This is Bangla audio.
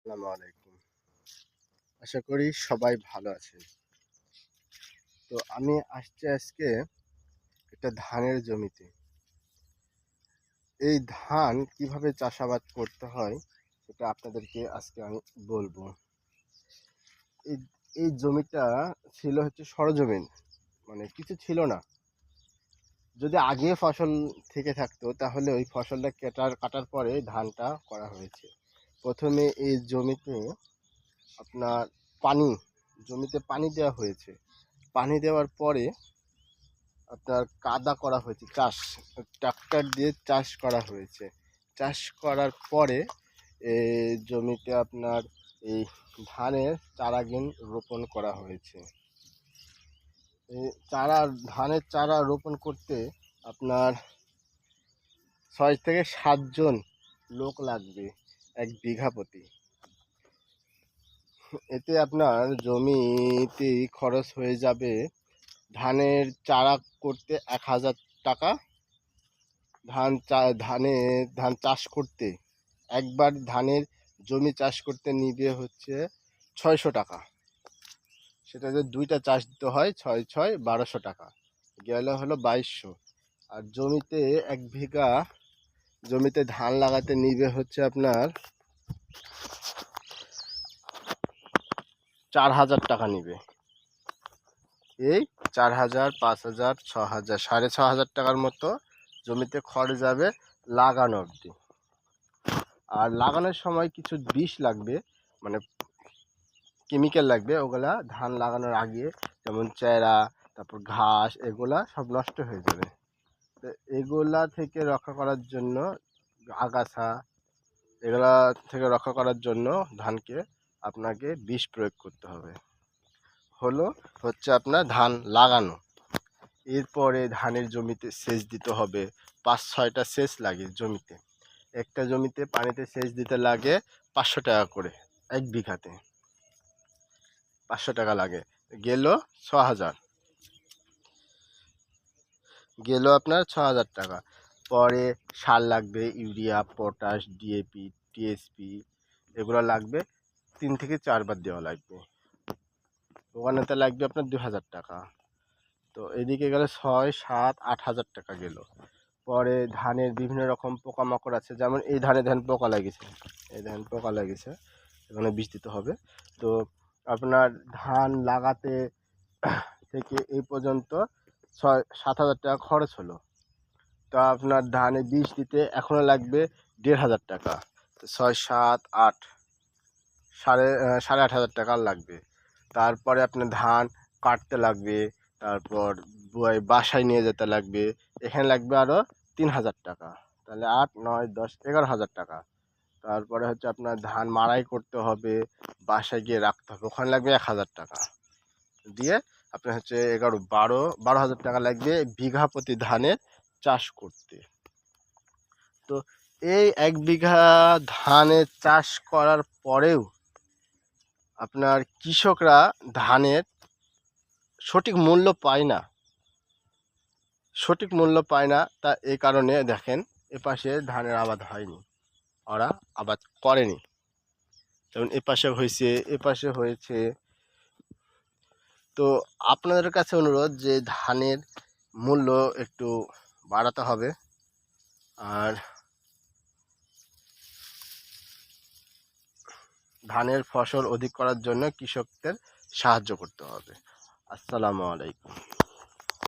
আসসালামু আলাইকুম। আশা করি সবাই ভালো আছেন। তো আমি আসছি আজকে একটা ধানের জমিতে। এই ধান কিভাবে চাষাবাদ করতে হয় সেটা আপনাদেরকে আজকে আমি বলবো। এই এই জমিটা ছিল হচ্ছে সরজমিন, মানে কিছু ছিল না। যদি আগে ফসল থেকে থাকতো তাহলে ওই ফসলটা কাটার পরে ধানটা করা হয়েছে। প্রথমে এই জমিতে আপনার পানি জমিতে পানি দেওয়া হয়েছে। পানি দেওয়ার পরে আপনার কাদা করা হয়েছে, ট্রাক্টর দিয়ে চাষ করা হয়েছে। চাষ করার পরে জমিতে আপনার এই ধানের চারাগাছ রোপণ করা হয়েছে। এই ধানের চারা রোপণ করতে আপনার 6 থেকে 7 জন লোক লাগবে 1 বিঘা প্রতি। এতে আপনার জমিতে খরচ হয়ে যাবে ধানের চারা করতে 1000 টাকা। ধান চাষ করতে একবার ধানের জমি চাষ করতে নিবে হচ্ছে 600 টাকা। সেটা যদি 2টা চাষ দিতে হয় 6 6 1200 টাকা, গেলে হলো 2200। আর জমিতে 1 বিঘা জমিতে ধান লাগাতে নিবে হচ্ছে আপনার 4000 টাকা নিবে। এই 4000, 5000, 6000, 6500 টাকার মতো জমিতে খরচ যাবে লাগানো অবধি। আর লাগানোর সময় কিছু বিষ লাগবে, মানে কেমিক্যাল লাগবে। ওগুলা ধান লাগানোর আগে, যেমন চেরা, তারপর ঘাস, এগুলা সব নষ্ট হয়ে যাবে। তো এগুলা থেকে রক্ষা করার জন্য, আগাছা, এগুলা থেকে রক্ষা করার জন্য ধানকে আপনাকে বিষ প্রয়োগ করতে হবে। হচ্ছে আপনার ধান লাগানো। এরপরে ধানের জমিতে সেচ দিতে হবে। 5-6টা সেচ লাগে জমিতে। একটা জমিতে পানিতে সেচ দিতে লাগে 500 টাকা করে। 1 বিঘাতে 500 টাকা লাগে। গেল 6000, গেল আপনার 6000 টাকা। পরে সার লাগবে, ইউরিয়া, পটাশ, ডিএপি, টিএসপি, এগুলো লাগবে। 3 থেকে 4 বার দেওয়া লাগবে। ওখানেতে লাগবে আপনার 2000 টাকা। তো এদিকে গেলে 6, 7, 8 হাজার টাকা গেল। পরে ধানের বিভিন্ন রকম পোকামাকড় আছে, যেমন এই ধান পোকা লেগেছে, এখানে বিষ দিতে হবে। তো আপনার ধান লাগাতে থেকে এই পর্যন্ত 6-7 হাজার টাকা খরচ হলো। তো আপনার ধানে বিষ দিতে এখনও লাগবে 1500 টাকা। তো 6, 7, 8, সাড়ে 8 হাজার টাকা লাগবে। তারপরে আপনার ধান কাটতে লাগবে, তারপর বাসায় নিয়ে যেতে লাগবে, এখানে লাগবে আরও 3000 টাকা। তাহলে 8, 9, 10, 11 হাজার টাকা। তারপরে হচ্ছে আপনার ধান মাড়াই করতে হবে, বাসায় গিয়ে রাখতে হবে, ওখানে লাগবে 1000 টাকা। দিয়ে আপনার হচ্ছে 12 হাজার টাকা লাগবে বিঘা প্রতি ধানের চাষ করতে। তো এই 1 বিঘা ধানের চাষ করার পরেও আপনার কৃষকরা ধানের সঠিক মূল্য পায় না। তা এই কারণে দেখেন এপাশে ধানের আবাদ হয়নি, ওরা আবাদ করেনি। যেমন এপাশে হয়েছে। তো আপনাদের কাছে অনুরোধ যে ধানের মূল্য একটু বাড়াতে হবে, আর ধানের ফসল অধিক করার জন্য কৃষকদের সাহায্য করতে হবে। আসসালামু আলাইকুম।